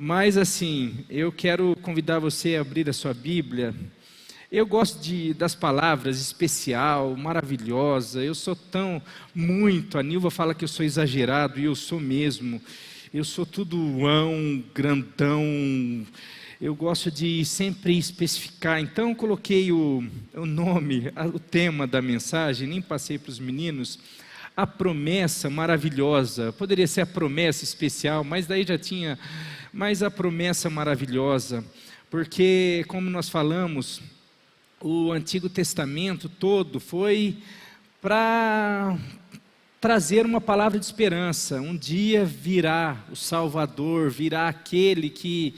Mas assim, eu quero convidar você a abrir a sua Bíblia. Eu gosto das palavras especial, maravilhosa. Eu sou a Nilva fala que eu sou exagerado, e eu sou mesmo. Eu sou tudo grandão. Eu gosto de sempre especificar. Então eu coloquei o nome, o tema da mensagem, nem passei para os meninos. A promessa maravilhosa. Poderia ser a promessa especial, mas daí já tinha. Mas a promessa maravilhosa. Porque, como nós falamos, o Antigo Testamento todo foi para trazer uma palavra de esperança. Um dia virá o Salvador, virá aquele que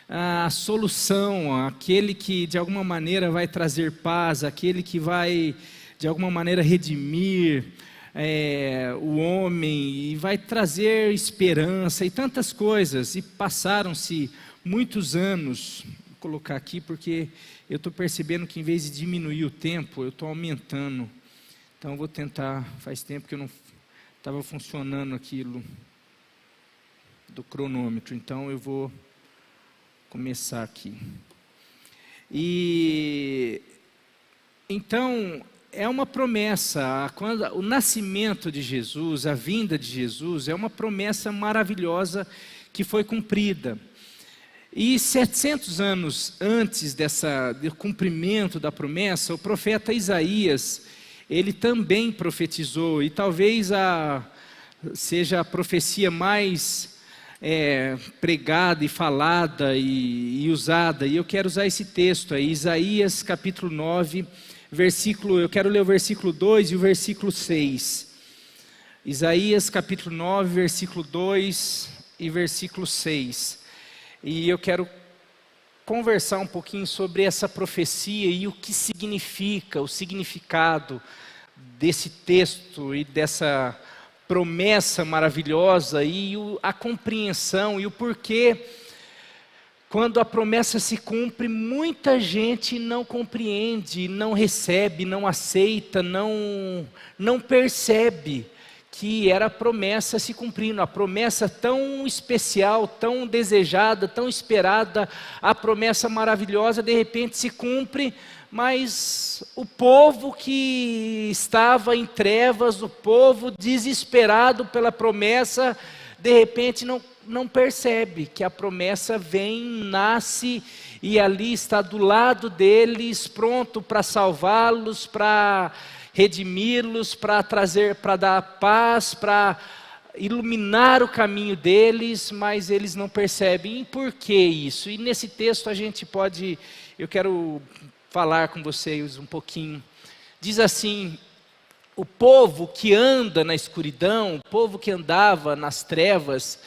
a solução, aquele que de alguma maneira vai trazer paz, aquele que vai de alguma maneira redimir o homem e vai trazer esperança e tantas coisas. E passaram-se muitos anos. Vou colocar aqui porque eu estou percebendo que em vez de diminuir o tempo, eu estou aumentando. Então eu vou tentar, faz tempo que eu não estava funcionando aquilo do cronômetro, então eu vou começar aqui. E então é uma promessa, quando o nascimento de Jesus, a vinda de Jesus, é uma promessa maravilhosa que foi cumprida. E 700 anos antes do cumprimento da promessa, o profeta Isaías, ele também profetizou, e talvez seja a profecia mais pregada e falada e usada, e eu quero usar esse texto aí, Isaías capítulo 9, eu quero ler o versículo 2 e o versículo 6. Isaías capítulo 9, versículo 2 e versículo 6. E eu quero conversar um pouquinho sobre essa profecia e o que significa, o significado desse texto e dessa promessa maravilhosa e a compreensão e o porquê. Quando a promessa se cumpre, muita gente não compreende, não recebe, não aceita, não percebe que era a promessa se cumprindo, a promessa tão especial, tão desejada, tão esperada, a promessa maravilhosa de repente se cumpre, mas o povo que estava em trevas, o povo desesperado pela promessa, de repente não percebe que a promessa vem, nasce e ali está do lado deles, pronto para salvá-los, para redimi-los, para dar paz, para iluminar o caminho deles, mas eles não percebem. E por que isso? E nesse texto eu quero falar com vocês um pouquinho. Diz assim: o povo que anda na escuridão, o povo que andava nas trevas,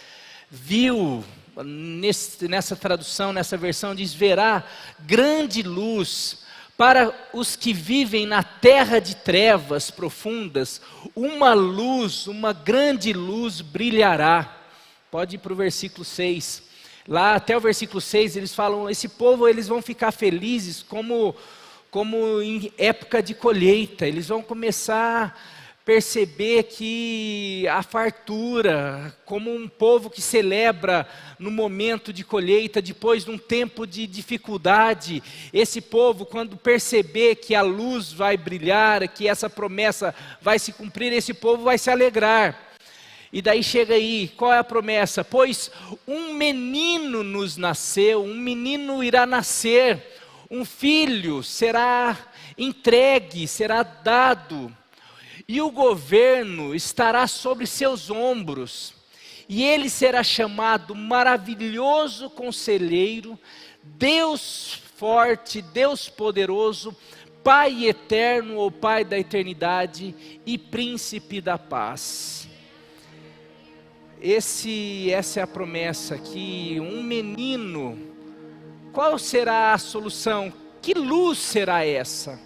viu, nessa tradução, nessa versão diz, verá grande luz. Para os que vivem na terra de trevas profundas, uma grande luz brilhará. Pode ir para o versículo 6. Lá até o versículo 6 eles falam, esse povo eles vão ficar felizes como em época de colheita. Eles vão começar a perceber que a fartura, como um povo que celebra no momento de colheita, depois de um tempo de dificuldade, esse povo, quando perceber que a luz vai brilhar, que essa promessa vai se cumprir, esse povo vai se alegrar. E daí chega aí, qual é a promessa? Pois um menino nos nasceu, um menino irá nascer, um filho será entregue, será dado, e o governo estará sobre seus ombros, e ele será chamado Maravilhoso Conselheiro, Deus Forte, Deus Poderoso, Pai Eterno ou Pai da Eternidade e Príncipe da Paz. Essa é a promessa, que um menino, qual será a solução? Que luz será essa?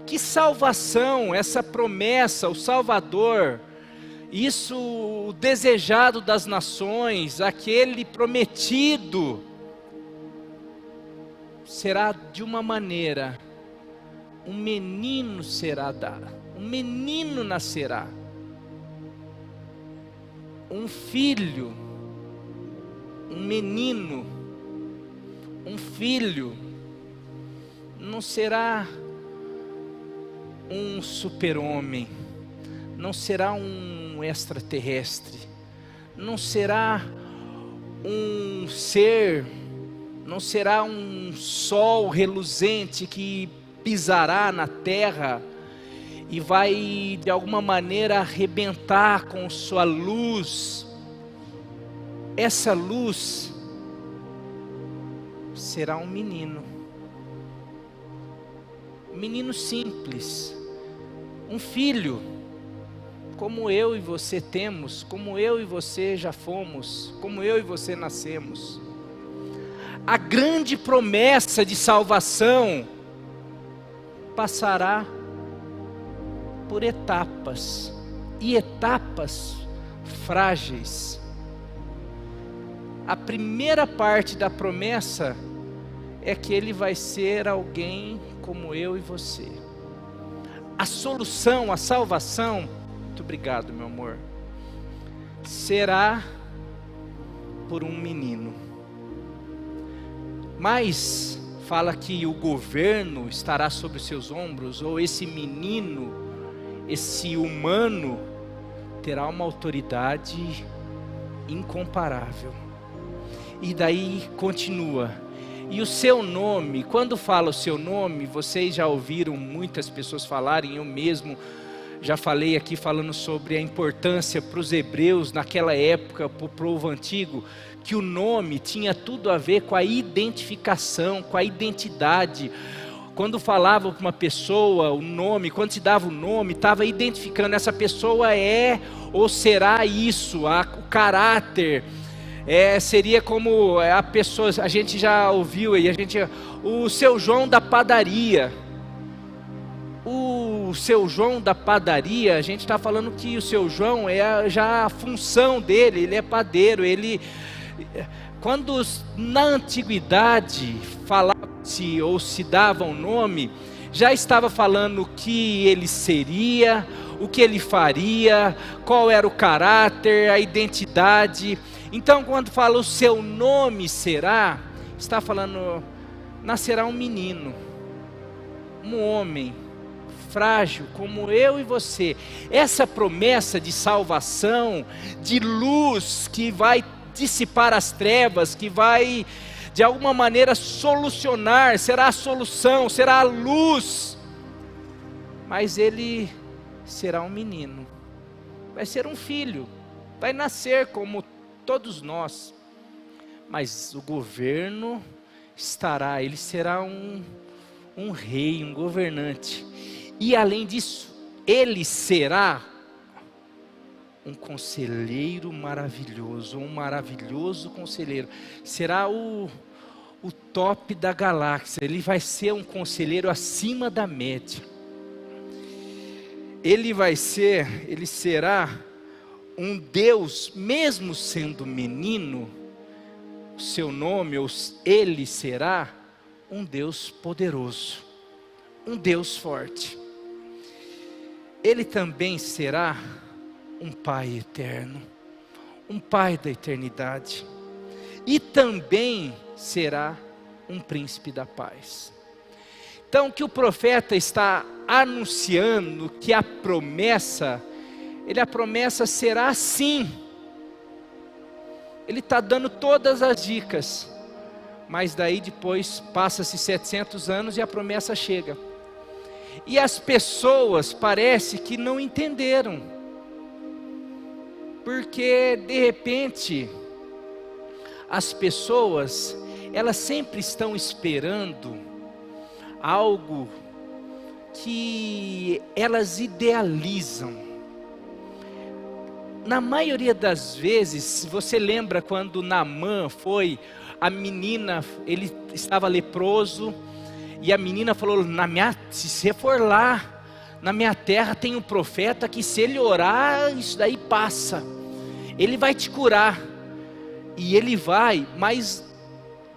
Que salvação, essa promessa, o Salvador, isso o desejado das nações, aquele prometido, será de uma maneira, um menino será dado, um menino nascerá, um filho um menino, um filho, não será um super-homem, não será um extraterrestre, não será um ser, não será um sol reluzente que pisará na terra e vai de alguma maneira arrebentar com sua luz. Essa luz será um menino simples, um filho, como eu e você temos, como eu e você já fomos, como eu e você nascemos. A grande promessa de salvação passará por etapas, e etapas frágeis. A primeira parte da promessa é que ele vai ser alguém como eu e você. A solução, a salvação, muito obrigado, meu amor, será por um menino. Mas fala que o governo estará sobre os seus ombros, ou esse menino, esse humano, terá uma autoridade incomparável. E daí continua. E o seu nome, quando fala o seu nome, vocês já ouviram muitas pessoas falarem, eu mesmo já falei aqui falando sobre a importância para os hebreus naquela época, para o povo antigo, que o nome tinha tudo a ver com a identificação, com a identidade. Quando falava para uma pessoa o nome, quando se dava o nome, estava identificando, essa pessoa é ou será isso, o caráter. Seria como a pessoa, a gente já ouviu aí, o seu João da padaria. O seu João da padaria, a gente está falando que o seu João é já a função dele, ele é padeiro. Quando na antiguidade falava-se ou se dava um nome, já estava falando o que ele seria, o que ele faria, qual era o caráter, a identidade. Então quando fala o seu nome será, está falando, nascerá um menino, um homem frágil como eu e você. Essa promessa de salvação, de luz que vai dissipar as trevas, que vai de alguma maneira solucionar, será a solução, será a luz. Mas ele será um menino, vai ser um filho, vai nascer como todos nós, mas o governo estará, ele será um rei, um governante, e além disso, ele será um conselheiro maravilhoso, um maravilhoso conselheiro, será o top da galáxia, ele vai ser um conselheiro acima da média, ele será um Deus, mesmo sendo menino, seu nome, ele será um Deus poderoso, um Deus forte. Ele também será um Pai eterno, um Pai da eternidade, e também será um príncipe da paz. Então o que o profeta está anunciando, que a promessa será sim. Ele está dando todas as dicas, mas daí depois passa-se 700 anos e a promessa chega. E as pessoas parece que não entenderam, porque de repente as pessoas, elas sempre estão esperando algo que elas idealizam. Na maioria das vezes, você lembra quando Naamã foi, a menina, ele estava leproso, e a menina falou, se você for lá, na minha terra tem um profeta que se ele orar, isso daí passa, ele vai te curar. E ele vai, mas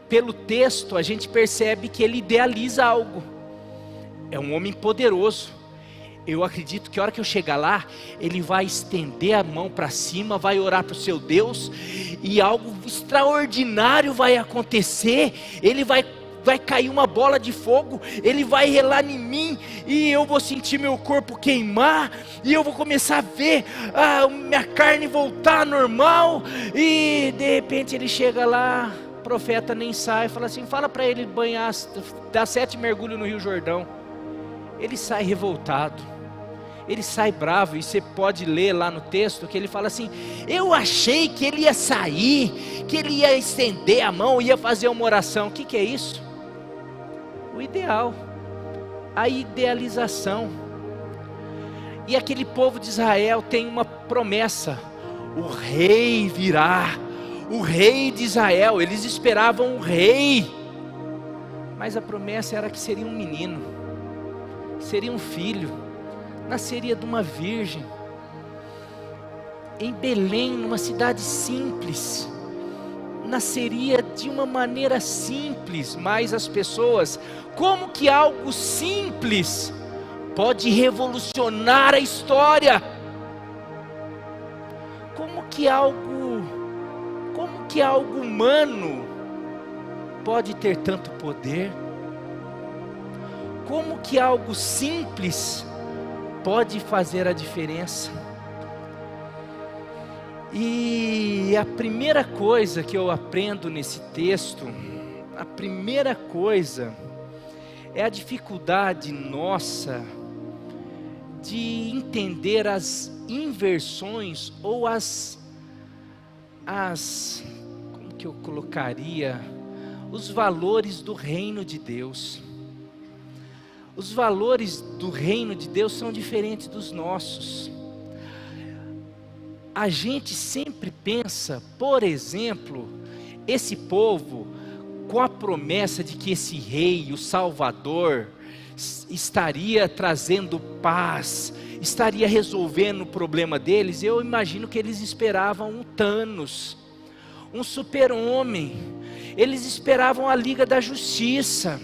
pelo texto a gente percebe que ele idealiza algo. É um homem poderoso, Eu acredito que a hora que eu chegar lá, ele vai estender a mão para cima, vai orar para o seu Deus, e algo extraordinário vai acontecer. Ele vai cair uma bola de fogo, ele vai relar em mim, e eu vou sentir meu corpo queimar, e eu vou começar a ver minha carne voltar normal. E de repente ele chega lá, o profeta nem sai, fala assim: fala para ele banhar, dar 7 mergulhos no Rio Jordão. Ele sai revoltado, ele sai bravo, e você pode ler lá no texto que ele fala assim: eu achei que ele ia sair, que ele ia estender a mão, ia fazer uma oração. O que é isso? O ideal, a idealização. E aquele povo de Israel tem uma promessa: o rei virá, o rei de Israel. Eles esperavam um rei, mas a promessa era que seria um menino, seria um filho, nasceria de uma virgem, em Belém, numa cidade simples, nasceria de uma maneira simples. Mas as pessoas, como que algo simples pode revolucionar a história? Como que algo humano pode ter tanto poder? Como que algo simples pode fazer a diferença? E a primeira coisa que eu aprendo nesse texto, a primeira coisa é a dificuldade nossa de entender as inversões ou como que eu colocaria, os valores do reino de Deus. Os valores do reino de Deus são diferentes dos nossos. A gente sempre pensa, por exemplo, esse povo, com a promessa de que esse rei, o Salvador, estaria trazendo paz, estaria resolvendo o problema deles. Eu imagino que eles esperavam um Thanos, um super-homem. Eles esperavam a Liga da Justiça.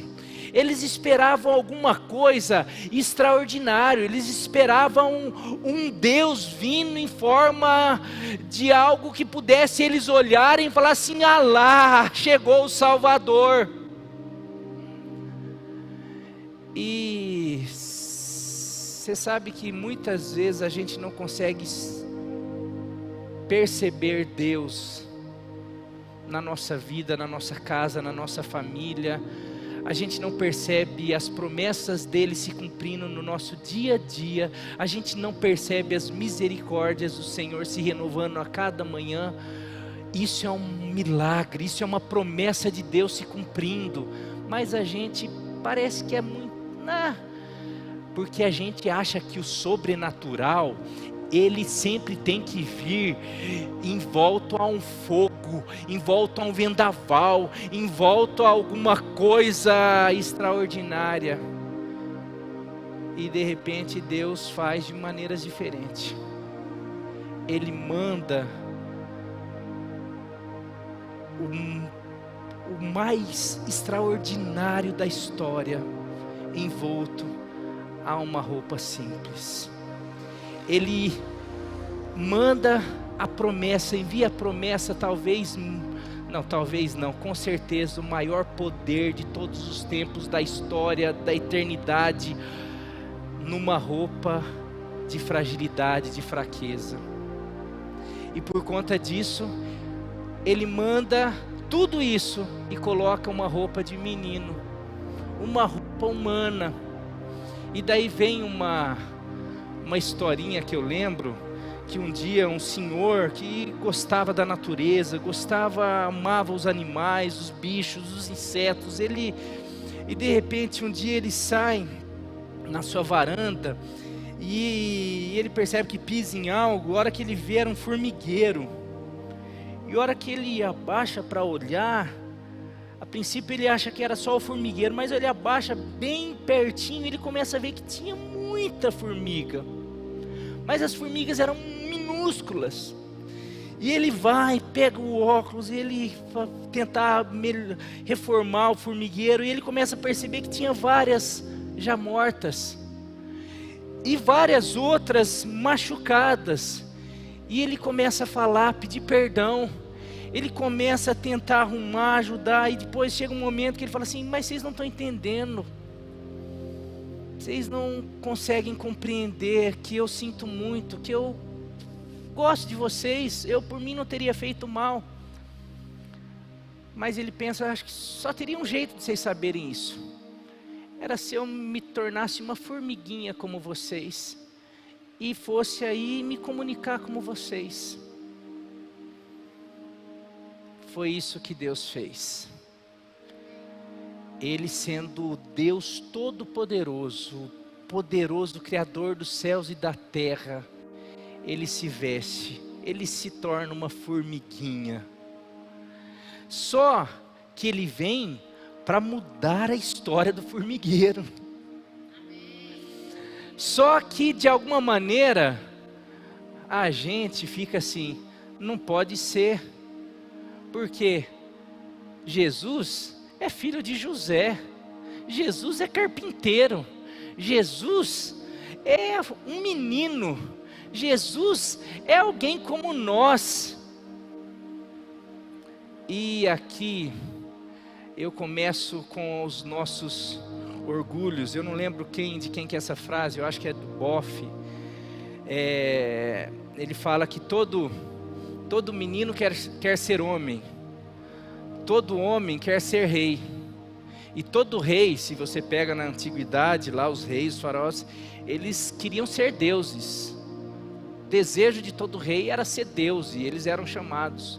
Eles esperavam alguma coisa extraordinária. Eles esperavam um Deus vindo em forma de algo que pudesse eles olharem e falar assim: ah lá, chegou o Salvador. E você sabe que muitas vezes a gente não consegue perceber Deus na nossa vida, na nossa casa, na nossa família. A gente não percebe as promessas dele se cumprindo no nosso dia a dia. A gente não percebe as misericórdias do Senhor se renovando a cada manhã. Isso é um milagre, isso é uma promessa de Deus se cumprindo. Mas a gente parece que é muito... porque a gente acha que o sobrenatural, ele sempre tem que vir envolto a um fogo, envolto a um vendaval, envolto a alguma coisa extraordinária. E de repente Deus faz de maneiras diferentes. Ele manda o mais extraordinário da história, envolto a uma roupa simples. Ele manda a promessa, envia a promessa, com certeza o maior poder de todos os tempos da história, da eternidade, numa roupa de fragilidade, de fraqueza. E por conta disso, ele manda tudo isso e coloca uma roupa de menino, uma roupa humana. E daí vem uma historinha que eu lembro, que um dia um senhor que gostava da natureza, amava os animais, os bichos, os insetos, e de repente um dia ele sai na sua varanda e ele percebe que pisa em algo. A hora que ele vê, era um formigueiro, e a hora que ele abaixa para olhar, a princípio ele acha que era só o formigueiro, mas ele abaixa bem pertinho e ele começa a ver que tinha muita formiga, mas as formigas eram minúsculas. E ele vai, pega o óculos, e ele vai tentar reformar o formigueiro, e ele começa a perceber que tinha várias já mortas. e várias outras machucadas. E ele começa a falar, pedir perdão. Ele começa a tentar arrumar, ajudar. E depois chega um momento que ele fala assim: mas vocês não estão entendendo. Vocês não conseguem compreender que eu sinto muito, que eu gosto de vocês. Eu por mim não teria feito mal. Mas ele pensa: acho que só teria um jeito de vocês saberem isso. Era se eu me tornasse uma formiguinha como vocês. E fosse aí me comunicar como vocês. Foi isso que Deus fez. Ele sendo Deus Todo-Poderoso, poderoso Criador dos céus e da terra, Ele se veste, Ele se torna uma formiguinha. Só que Ele vem para mudar a história do formigueiro. Só que de alguma maneira, a gente fica assim: não pode ser, porque Jesus é filho de José, Jesus é carpinteiro, Jesus é um menino, Jesus é alguém como nós. E aqui eu começo com os nossos orgulhos. Eu não lembro de quem que é essa frase, eu acho que é do Boff. Ele fala que todo menino quer ser homem, todo homem quer ser rei, e todo rei, se você pega na antiguidade lá os reis, os faraós, eles queriam ser deuses. O desejo de todo rei era ser Deus, e eles eram chamados.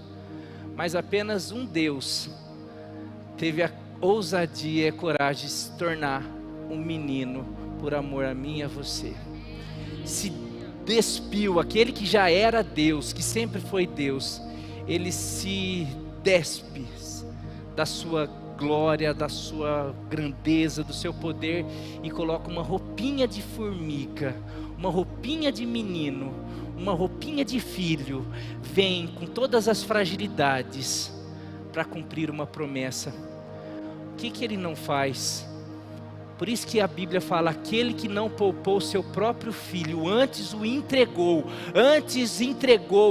Mas apenas um Deus teve a ousadia e a coragem de se tornar um menino por amor a mim e a você. Se despiu, aquele que já era Deus, que sempre foi Deus, ele se despe da sua glória, da sua grandeza, do seu poder, e coloca uma roupinha de formiga, uma roupinha de menino, uma roupinha de filho, vem com todas as fragilidades para cumprir uma promessa. O que ele não faz? Por isso que a Bíblia fala: aquele que não poupou seu próprio filho, antes o entregou,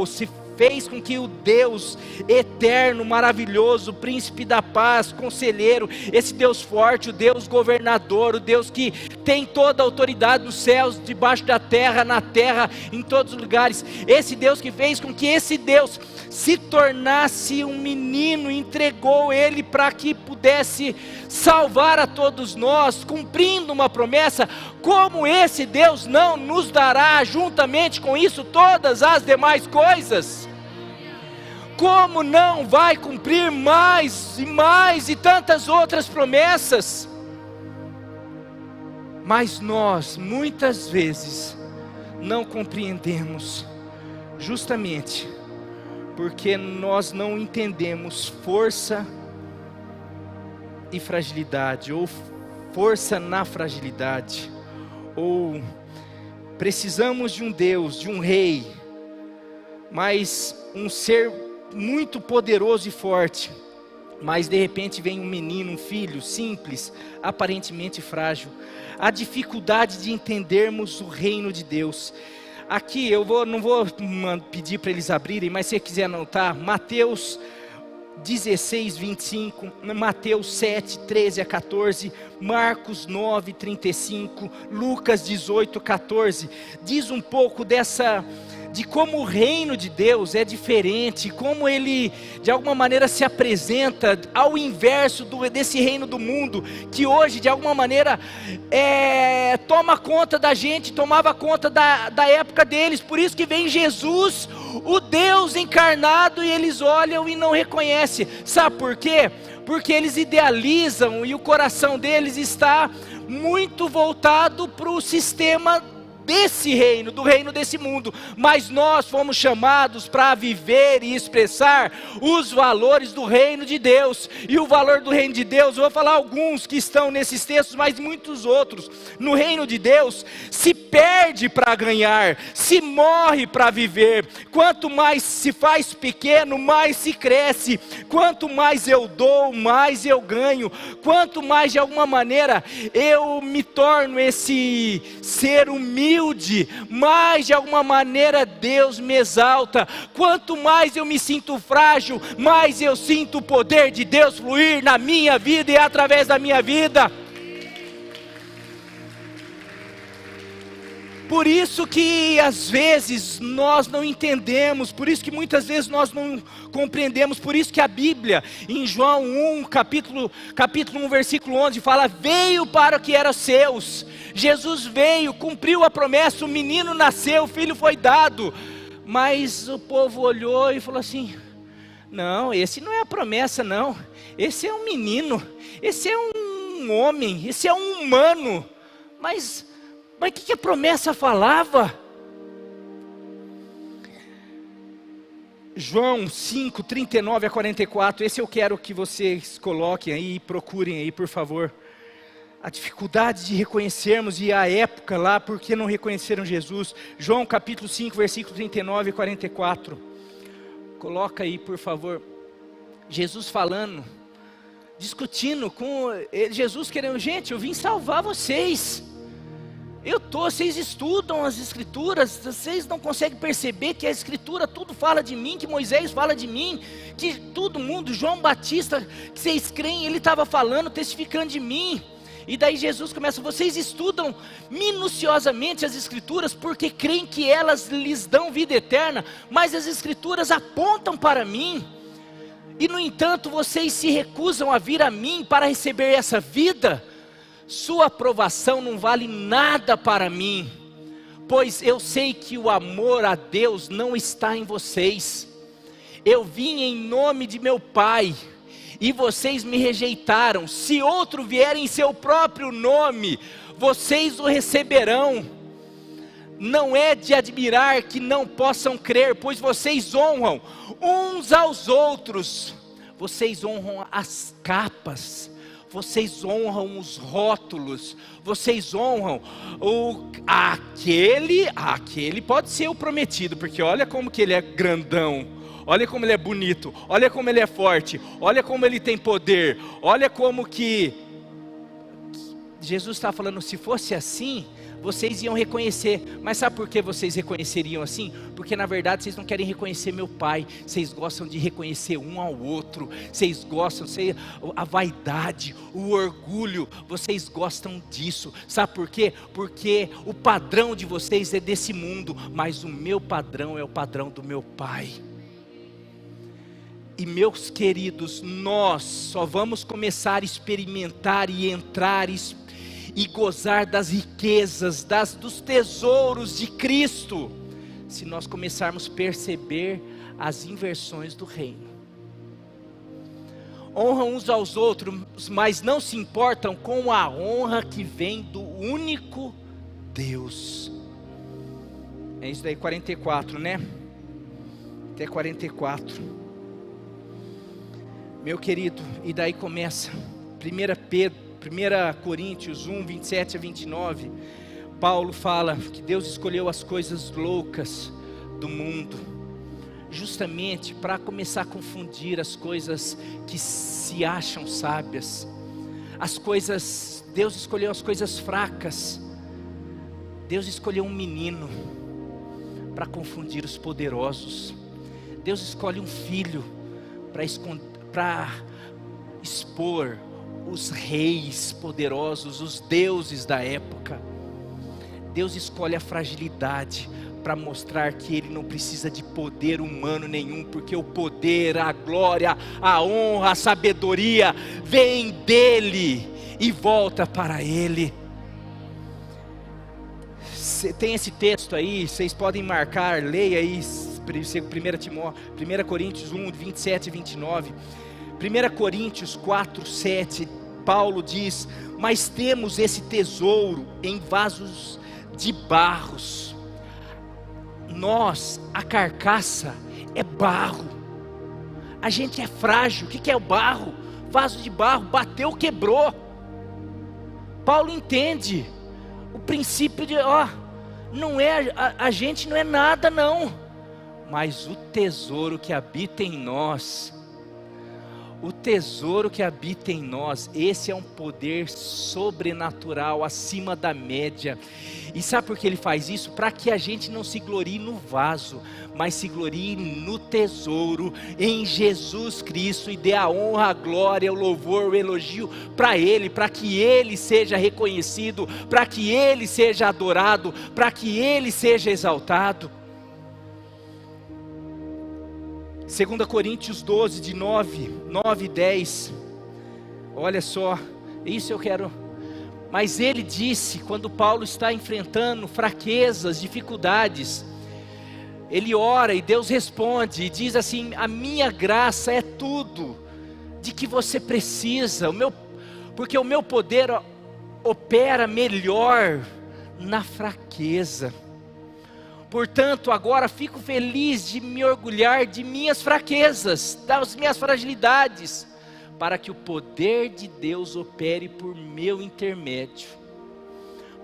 se fez com que o Deus eterno, maravilhoso, príncipe da paz, conselheiro, esse Deus forte, o Deus governador, o Deus que tem toda a autoridade nos céus, debaixo da terra, na terra, em todos os lugares, esse Deus que fez com que esse Deus se tornasse um menino, entregou ele para que pudesse salvar a todos nós, cumprindo uma promessa. Como esse Deus não nos dará juntamente com isso todas as demais coisas? Como não vai cumprir mais e mais e tantas outras promessas? Mas nós muitas vezes não compreendemos, justamente porque nós não entendemos força e fragilidade, ou força na fragilidade, ou precisamos de um Deus, de um rei, mas um ser muito poderoso e forte, mas de repente vem um menino, um filho simples, aparentemente frágil. A dificuldade de entendermos o reino de Deus. Aqui eu não vou pedir para eles abrirem, mas se você quiser anotar, Mateus 16, 25, Mateus 7, 13 a 14, Marcos 9, 35, Lucas 18, 14, diz um pouco de como o reino de Deus é diferente, como ele de alguma maneira se apresenta ao inverso desse reino do mundo, que hoje de alguma maneira toma conta da gente, tomava conta da época deles. Por isso que vem Jesus, o Deus encarnado, e eles olham e não reconhecem. Sabe por quê? Porque eles idealizam, e o coração deles está muito voltado para o sistema desse reino, do reino desse mundo. Mas nós fomos chamados para viver e expressar os valores do reino de Deus. E o valor do reino de Deus, eu vou falar alguns que estão nesses textos, mas muitos outros. No reino de Deus, se perde para ganhar, se morre para viver. Quanto mais se faz pequeno, mais se cresce. Quanto mais eu dou, mais eu ganho. Quanto mais de alguma maneira eu me torno esse ser humilde humilde, mais de alguma maneira Deus me exalta. Quanto mais eu me sinto frágil, mais eu sinto o poder de Deus fluir na minha vida e através da minha vida. Por isso que às vezes nós não entendemos, por isso que muitas vezes nós não compreendemos, por isso que a Bíblia, em João 1, capítulo 1, versículo 11, fala: veio para o que era seus. Jesus veio, cumpriu a promessa, o menino nasceu, o filho foi dado. Mas o povo olhou e falou assim: não, esse não é a promessa não, esse é um menino, esse é um homem, esse é um humano. Mas o que a promessa falava? João 5, 39 a 44, esse eu quero que vocês coloquem aí e procurem aí, por favor. A dificuldade de reconhecermos e a época lá, por que não reconheceram Jesus? João capítulo 5, versículo 39 e 44. Coloca aí, por favor. Jesus falando, discutindo com Jesus, querendo: gente, eu vim salvar vocês. Vocês estudam as escrituras, vocês não conseguem perceber que a escritura tudo fala de mim, que Moisés fala de mim, que todo mundo, João Batista, que vocês creem, ele estava falando, testificando de mim. E daí Jesus começa: vocês estudam minuciosamente as escrituras, porque creem que elas lhes dão vida eterna, mas as escrituras apontam para mim, e no entanto vocês se recusam a vir a mim para receber essa vida. Sua aprovação não vale nada para mim, pois eu sei que o amor a Deus não está em vocês. Eu vim em nome de meu Pai, e vocês me rejeitaram. Se outro vier em seu próprio nome, vocês o receberão. Não é de admirar que não possam crer, pois vocês honram uns aos outros. Vocês honram as capas, vocês honram os rótulos, vocês honram aquele pode ser o prometido, porque olha como que ele é grandão, olha como ele é bonito, olha como ele é forte, olha como ele tem poder, olha como que Jesus está falando: se fosse assim, vocês iam reconhecer. Mas sabe por que vocês reconheceriam assim? Porque na verdade vocês não querem reconhecer meu Pai, vocês gostam de reconhecer um ao outro, vocês gostam, a vaidade, o orgulho, vocês gostam disso. Sabe por quê? Porque o padrão de vocês é desse mundo, mas o meu padrão é o padrão do meu Pai. E meus queridos, nós só vamos começar a experimentar e entrar e gozar das riquezas, dos tesouros de Cristo, se nós começarmos a perceber as inversões do reino. Honram uns aos outros, mas não se importam com a honra que vem do único Deus. É isso daí, 44, né? Até 44. Meu querido, e daí começa 1 Coríntios 1, 27 a 29, Paulo fala que Deus escolheu as coisas loucas do mundo, justamente para começar a confundir as coisas que se acham sábias. Deus escolheu as coisas fracas, Deus escolheu um menino para confundir os poderosos, Deus escolhe um filho para expor os reis poderosos, os deuses da época. Deus escolhe a fragilidade para mostrar que Ele não precisa de poder humano nenhum, porque o poder, a glória, a honra, a sabedoria vem dEle e volta para Ele. Tem esse texto aí, vocês podem marcar, leia aí 1 Coríntios 1, 27 e 29. 1 Coríntios 4, 7, Paulo diz: mas temos esse tesouro em vasos de barros. Nós, a carcaça é barro, a gente é frágil. O que é o barro? Vaso de barro, bateu, quebrou. Paulo entende o princípio de, não é, a gente não é nada não, mas o tesouro que habita em nós, O tesouro que habita em nós, esse é um poder sobrenatural, acima da média. E sabe por que ele faz isso? Para que a gente não se glorie no vaso, mas se glorie no tesouro, em Jesus Cristo, e dê a honra, a glória, o louvor, o elogio para Ele, para que Ele seja reconhecido, para que Ele seja adorado, para que Ele seja exaltado. 2 Coríntios 12, de 9 e 10, olha só, isso eu quero. Mas ele disse, quando Paulo está enfrentando fraquezas, dificuldades, ele ora e Deus responde, e diz assim: a minha graça é tudo de que você precisa, porque o meu poder opera melhor na fraqueza. Portanto, agora fico feliz de me orgulhar de minhas fraquezas, das minhas fragilidades, para que o poder de Deus opere por meu intermédio.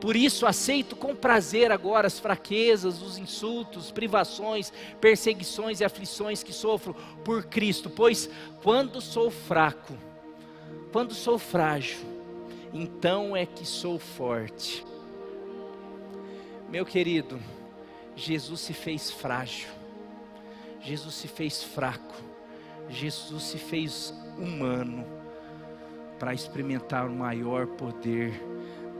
Por isso aceito com prazer agora as fraquezas, os insultos, privações, perseguições e aflições que sofro por Cristo, pois quando sou fraco, quando sou frágil, então é que sou forte. Meu querido, Jesus se fez frágil, Jesus se fez fraco, Jesus se fez humano, para experimentar o maior poder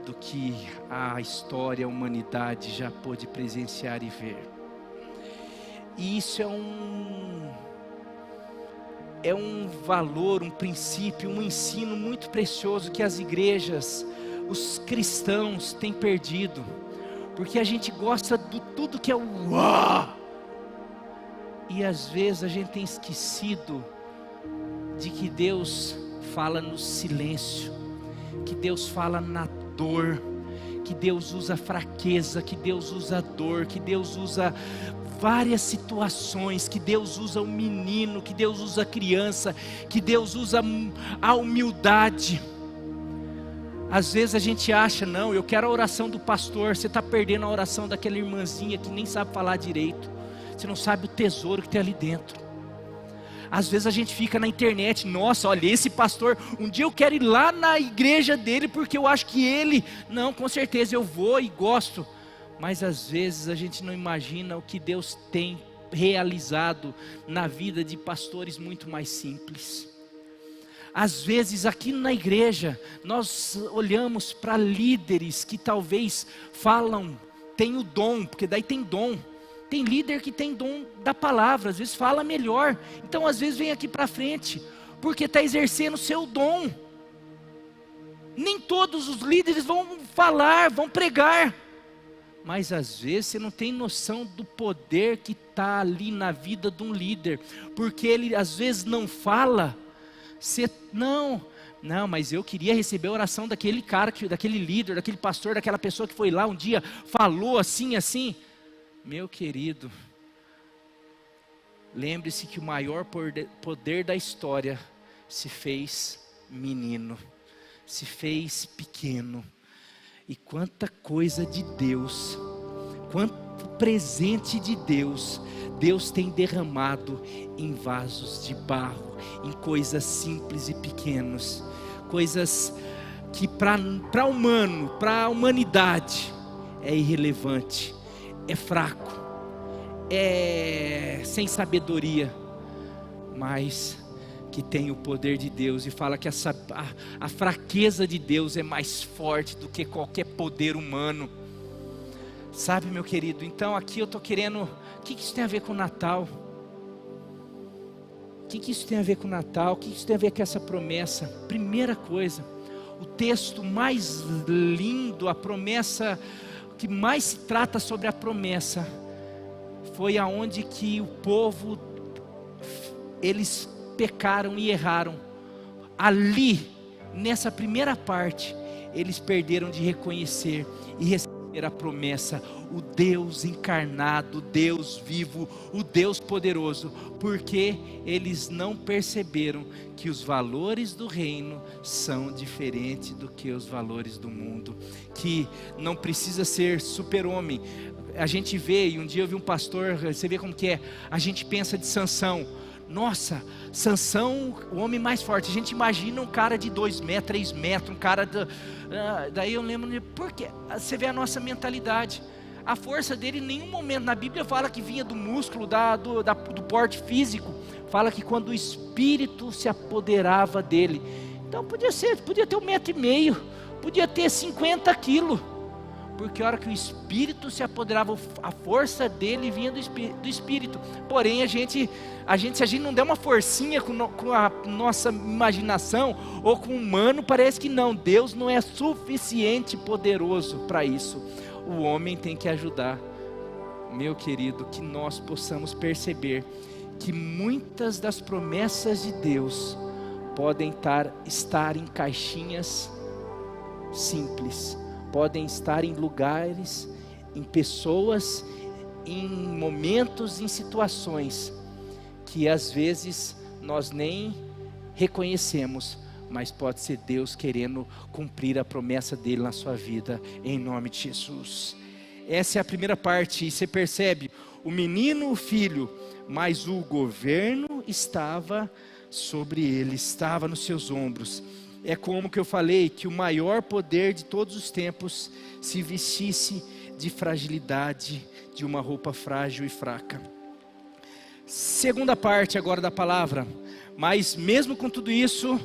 do que a história, a humanidade já pôde presenciar e ver. E isso é um valor, um princípio, um ensino muito precioso que as igrejas, os cristãos têm perdido, porque a gente gosta de tudo que é o uau, e às vezes a gente tem esquecido de que Deus fala no silêncio, que Deus fala na dor, que Deus usa fraqueza, que Deus usa dor, que Deus usa várias situações, que Deus usa o menino, que Deus usa a criança, que Deus usa a humildade. Às vezes a gente acha, não, eu quero a oração do pastor. Você está perdendo a oração daquela irmãzinha que nem sabe falar direito, você não sabe o tesouro que tem ali dentro. Às vezes a gente fica na internet, nossa, olha esse pastor, um dia eu quero ir lá na igreja dele, porque eu acho que ele, não, com certeza eu vou e gosto. Mas às vezes a gente não imagina o que Deus tem realizado na vida de pastores muito mais simples. Às vezes aqui na igreja, nós olhamos para líderes que talvez falam, tem o dom, porque daí tem dom. Tem líder que tem dom da palavra, às vezes fala melhor. Então às vezes vem aqui para frente, porque está exercendo o seu dom. Nem todos os líderes vão falar, vão pregar. Mas às vezes você não tem noção do poder que está ali na vida de um líder. Porque ele às vezes não fala. Você, não, mas eu queria receber a oração daquele cara, daquele líder, daquele pastor, daquela pessoa que foi lá um dia, falou assim, assim. Meu querido, lembre-se que o maior poder da história se fez menino, se fez pequeno. E quanta coisa de Deus, quanto presente de Deus, Deus tem derramado em vasos de barro, em coisas simples e pequenas, coisas que para humano, para a humanidade é irrelevante, é fraco, é sem sabedoria, mas que tem o poder de Deus, e fala que a fraqueza de Deus é mais forte do que qualquer poder humano. Sabe, meu querido, então aqui eu estou querendo, o que isso tem a ver com o Natal? O que isso tem a ver com o Natal? O que isso tem a ver com essa promessa? Primeira coisa, o texto mais lindo, a promessa que mais se trata sobre a promessa, foi aonde que o povo, eles pecaram e erraram. Ali, nessa primeira parte, eles perderam de reconhecer e receber a promessa, o Deus encarnado, o Deus vivo, o Deus poderoso, porque eles não perceberam que os valores do reino são diferentes do que os valores do mundo, que não precisa ser super-homem. A gente vê, e um dia eu vi um pastor, você vê como que é, a gente pensa de Sansão, Nossa, Sansão, o homem mais forte. A gente imagina um cara de 2 metros, 3 metros, um cara daí eu lembro, porque você vê a nossa mentalidade. A força dele em nenhum momento na Bíblia fala que vinha do músculo, do porte físico. Fala que quando o Espírito se apoderava dele. Então podia ter 1,5 metro, podia ter 50 quilos. Porque a hora que o Espírito se apoderava, a força dele vinha do Espírito. Porém, se a gente não der uma forcinha com a nossa imaginação, ou com o humano, parece que não. Deus não é suficiente poderoso para isso. O homem tem que ajudar. Meu querido, que nós possamos perceber que muitas das promessas de Deus podem estar em caixinhas simples. Podem estar em lugares, em pessoas, em momentos, em situações que às vezes nós nem reconhecemos, mas pode ser Deus querendo cumprir a promessa dele na sua vida, em nome de Jesus. Essa é a primeira parte, e você percebe, o menino, o filho, mas o governo estava sobre ele, estava nos seus ombros. É como que eu falei, que o maior poder de todos os tempos se vestisse de fragilidade, de uma roupa frágil e fraca. Segunda parte agora da palavra, mas mesmo com tudo isso,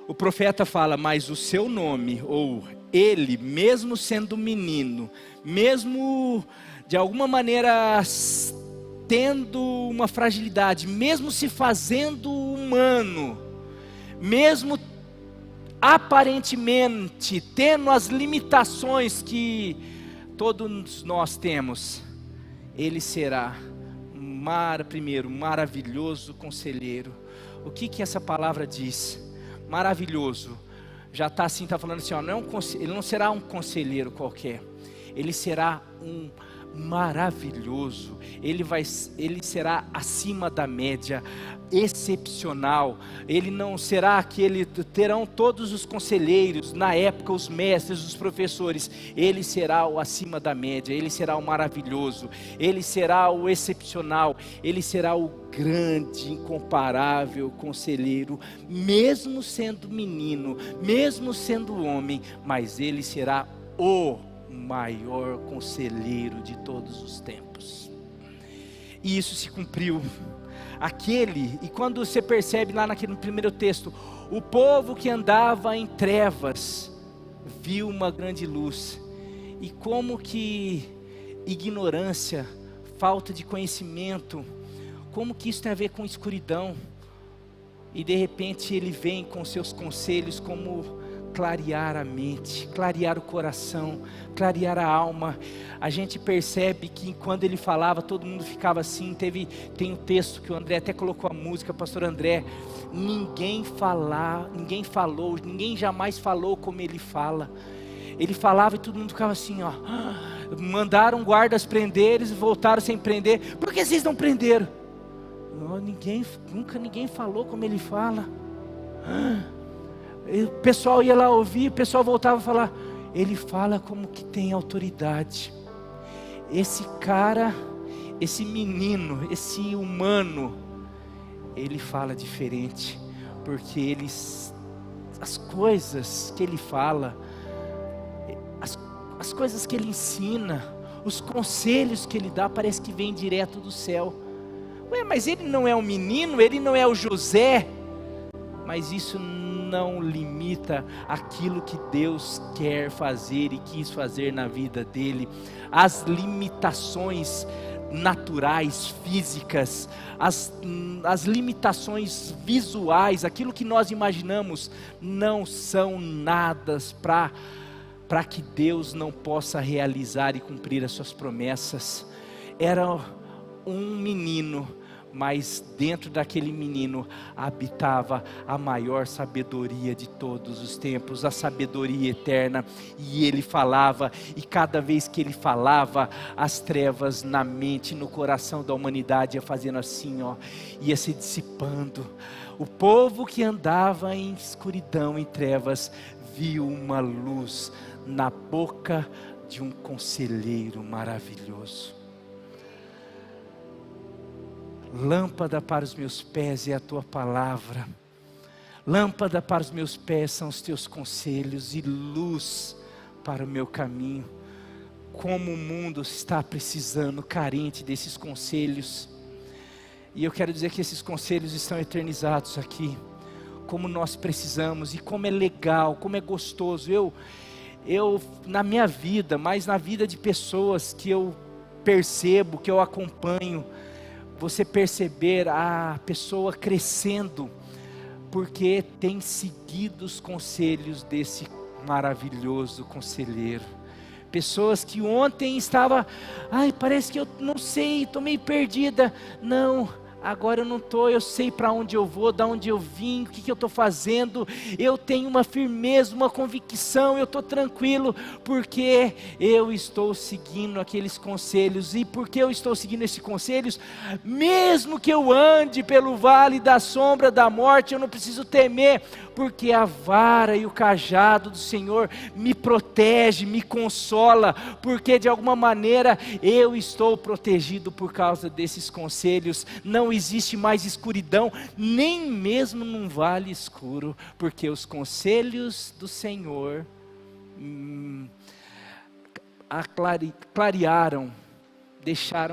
o profeta fala, mas o seu nome, ou ele, mesmo sendo menino, mesmo de alguma maneira tendo uma fragilidade, mesmo se fazendo humano, mesmo aparentemente tendo as limitações que todos nós temos, ele será primeiro, maravilhoso conselheiro. O que essa palavra diz? Maravilhoso, já está assim, está falando assim, ó, ele não será um conselheiro qualquer, ele será um maravilhoso, ele será acima da média, excepcional. Ele não será aquele, terão todos os conselheiros, na época os mestres, os professores, ele será o acima da média, ele será o maravilhoso, ele será o excepcional, ele será o grande, incomparável conselheiro, mesmo sendo menino, mesmo sendo homem, mas ele será o maior conselheiro de todos os tempos. E isso se cumpriu. E quando você percebe lá no primeiro texto, o povo que andava em trevas viu uma grande luz. E como que ignorância, falta de conhecimento, como que isso tem a ver com escuridão? E de repente ele vem com seus conselhos como clarear a mente, clarear o coração, clarear a alma. A gente percebe que quando ele falava, todo mundo ficava assim. Tem um texto que o André até colocou a música, pastor André, ninguém jamais falou como ele fala. Ele falava e todo mundo ficava assim, ó. Mandaram guardas prender, eles voltaram sem prender. Por que vocês não prenderam? Nunca ninguém falou como ele fala. O pessoal ia lá ouvir, o pessoal voltava a falar, ele fala como que tem autoridade. Esse cara, esse menino, esse humano, ele fala diferente, porque as coisas que ele fala, as coisas que ele ensina, os conselhos que ele dá, parece que vem direto do céu. Mas ele não é um menino, ele não é o José. Mas isso não limita aquilo que Deus quer fazer e quis fazer na vida dele. As limitações naturais, físicas, as limitações visuais, aquilo que nós imaginamos, não são nada para que Deus não possa realizar e cumprir as suas promessas. Era um menino, mas dentro daquele menino habitava a maior sabedoria de todos os tempos, a sabedoria eterna. E ele falava, e cada vez que ele falava, as trevas na mente, no coração da humanidade ia fazendo assim, ó, ia se dissipando. O povo que andava em escuridão, em trevas, viu uma luz na boca de um conselheiro maravilhoso. Lâmpada para os meus pés é a tua palavra. Lâmpada para os meus pés são os teus conselhos e luz para o meu caminho. Como o mundo está precisando, carente desses conselhos. E eu quero dizer que esses conselhos estão eternizados aqui. Como nós precisamos e como é legal, como é gostoso. Eu na minha vida, mas na vida de pessoas que eu percebo, que eu acompanho, você perceber a pessoa crescendo, porque tem seguido os conselhos desse maravilhoso conselheiro. Pessoas que ontem estava, parece que eu não sei, estou meio perdida. Não, agora eu não estou, eu sei para onde eu vou, de onde eu vim, o que eu estou fazendo. Eu tenho uma firmeza, uma convicção, eu estou tranquilo, porque eu estou seguindo aqueles conselhos. E porque eu estou seguindo esses conselhos, mesmo que eu ande pelo vale da sombra da morte, eu não preciso temer, porque a vara e o cajado do Senhor me protege, me consola, porque de alguma maneira eu estou protegido por causa desses conselhos. Não existe mais escuridão, nem mesmo num vale escuro, porque os conselhos do Senhor clarearam,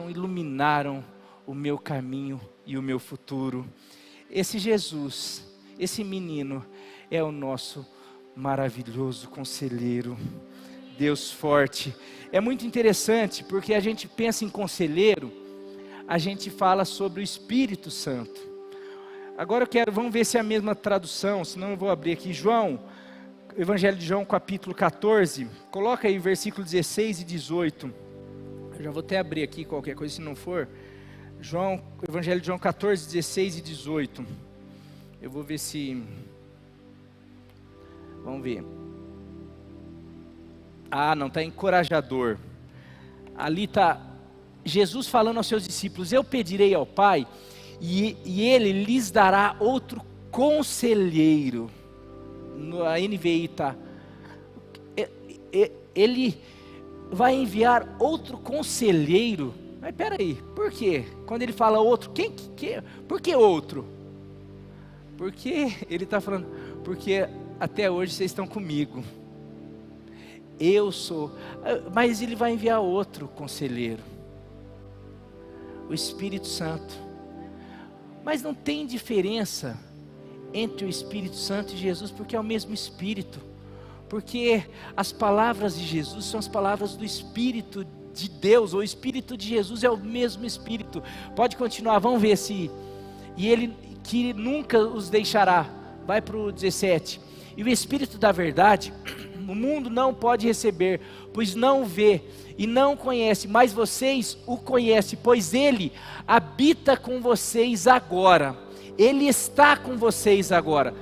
iluminaram o meu caminho e o meu futuro. Esse Jesus, esse menino, é o nosso maravilhoso conselheiro, Deus forte. É muito interessante, porque a gente pensa em conselheiro, a gente fala sobre o Espírito Santo. Agora vamos ver se é a mesma tradução, senão eu vou abrir aqui, Evangelho de João, capítulo 14, coloca aí versículo 16 e 18, eu já vou até abrir aqui qualquer coisa se não for, Evangelho de João 14, 16 e 18, eu vou ver se, vamos ver, não, está encorajador, ali está Jesus falando aos seus discípulos: eu pedirei ao Pai, e Ele lhes dará outro conselheiro. A NVI está, Ele vai enviar outro conselheiro. Mas peraí, por quê? Quando Ele fala outro, por que outro? Porque Ele está falando, porque até hoje vocês estão comigo, eu sou, mas Ele vai enviar outro conselheiro, o Espírito Santo. Mas não tem diferença entre o Espírito Santo e Jesus, porque é o mesmo Espírito, porque as palavras de Jesus são as palavras do Espírito de Deus, o Espírito de Jesus é o mesmo Espírito. Pode continuar, vamos ver se, e Ele que nunca os deixará, vai para o 17, e o Espírito da verdade, o mundo não pode receber, pois não vê e não conhece, mas vocês o conhecem, pois Ele habita com vocês agora, Ele está com vocês agora.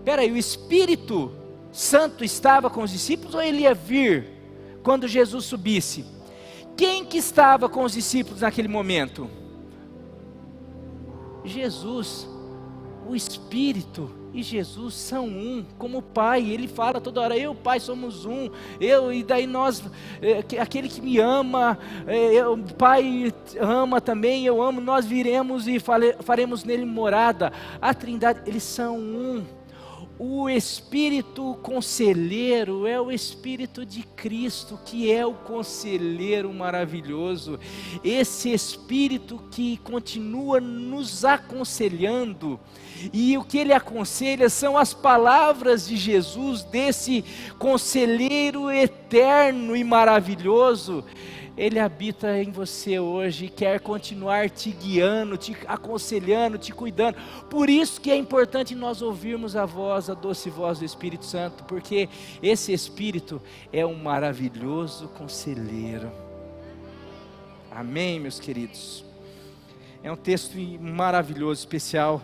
Peraí, o Espírito Santo estava com os discípulos ou Ele ia vir quando Jesus subisse? Quem que estava com os discípulos naquele momento? Jesus. O Espírito e Jesus são um, como o Pai. Ele fala toda hora, eu e o Pai somos um, e daí nós, aquele que me ama, o Pai ama também, eu amo, nós viremos e faremos nele morada. A Trindade, eles são um. O Espírito Conselheiro é o Espírito de Cristo, que é o Conselheiro maravilhoso, esse Espírito que continua nos aconselhando, e o que Ele aconselha são as palavras de Jesus, desse Conselheiro eterno e maravilhoso. Ele habita em você hoje e quer continuar te guiando, te aconselhando, te cuidando. Por isso que é importante nós ouvirmos a doce voz do Espírito Santo, porque esse Espírito é um maravilhoso conselheiro. Amém, meus queridos? É um texto maravilhoso, especial.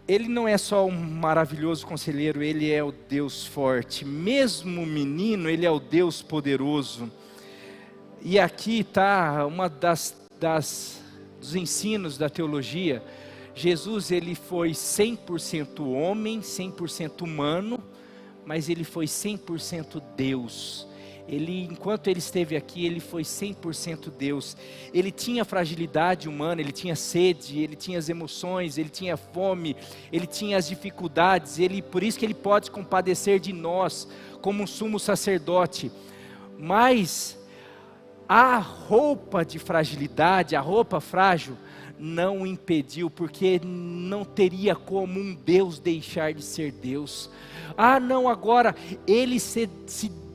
Ele não é só um maravilhoso conselheiro, Ele é o Deus forte. Mesmo menino, Ele é o Deus poderoso. E aqui está uma dos ensinos da teologia. Jesus, Ele foi 100% homem, 100% humano, mas Ele foi 100% Deus. enquanto ele esteve aqui, ele foi 100% Deus. Ele tinha fragilidade humana, ele tinha sede, ele tinha as emoções, ele tinha fome, ele tinha as dificuldades, por isso que ele pode compadecer de nós, como um sumo sacerdote. Mas a roupa de fragilidade, a roupa frágil, não o impediu, porque não teria como um Deus deixar de ser Deus. Não, agora, ele se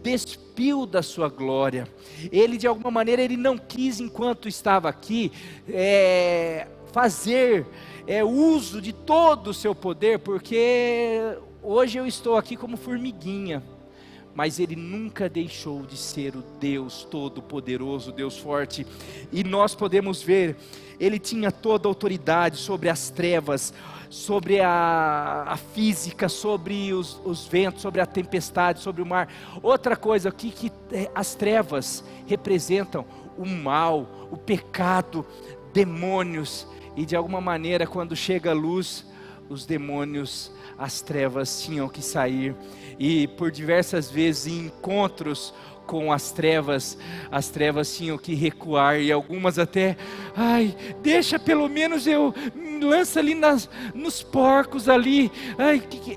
despiu da sua glória. Ele, de alguma maneira, ele não quis, enquanto estava aqui, fazer uso de todo o seu poder, porque hoje eu estou aqui como formiguinha. Mas ele nunca deixou de ser o Deus Todo-Poderoso, Deus forte. E nós podemos ver, ele tinha toda a autoridade sobre as trevas, sobre a física, sobre os ventos, sobre a tempestade, sobre o mar. Outra coisa, que as trevas representam o mal, o pecado, demônios. E de alguma maneira, quando chega a luz, os demônios, as trevas tinham que sair. E por diversas vezes em encontros com as trevas tinham que recuar, e algumas até, deixa pelo menos eu, lança ali nos porcos ali,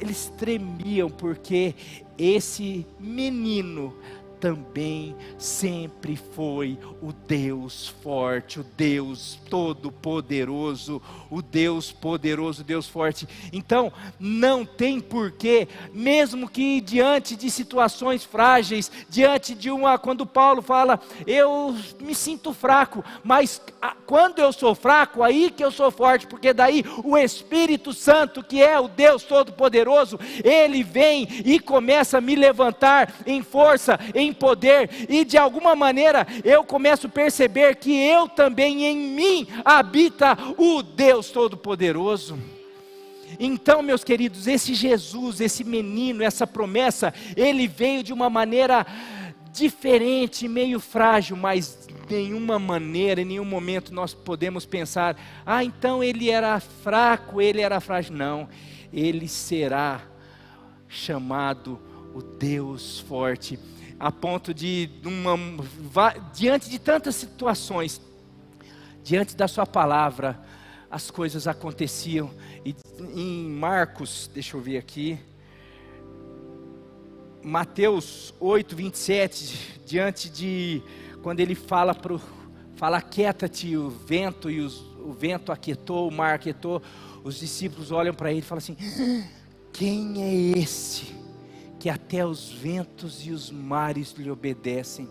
eles tremiam, porque esse menino também sempre foi o Deus forte, o Deus todo-poderoso, o Deus poderoso, Deus forte. Então, não tem porquê, mesmo que diante de situações frágeis, diante de quando Paulo fala, eu me sinto fraco, mas quando eu sou fraco, aí que eu sou forte, porque daí o Espírito Santo, que é o Deus todo-poderoso, ele vem e começa a me levantar em força, em poder, e de alguma maneira eu começo a perceber que eu também, em mim habita o Deus Todo-Poderoso. Então, meus queridos, esse Jesus, esse menino, essa promessa, ele veio de uma maneira diferente, meio frágil, mas de nenhuma maneira, em nenhum momento nós podemos pensar, então ele era fraco, ele era frágil. Não, ele será chamado o Deus forte, a ponto de, diante de tantas situações, diante da sua palavra, as coisas aconteciam. E em Marcos, deixa eu ver aqui, Mateus 8, 27, diante de, quando ele fala aquieta-te o vento, e o vento aquietou, o mar aquietou, os discípulos olham para ele e falam assim, quem é esse que até os ventos e os mares lhe obedecem?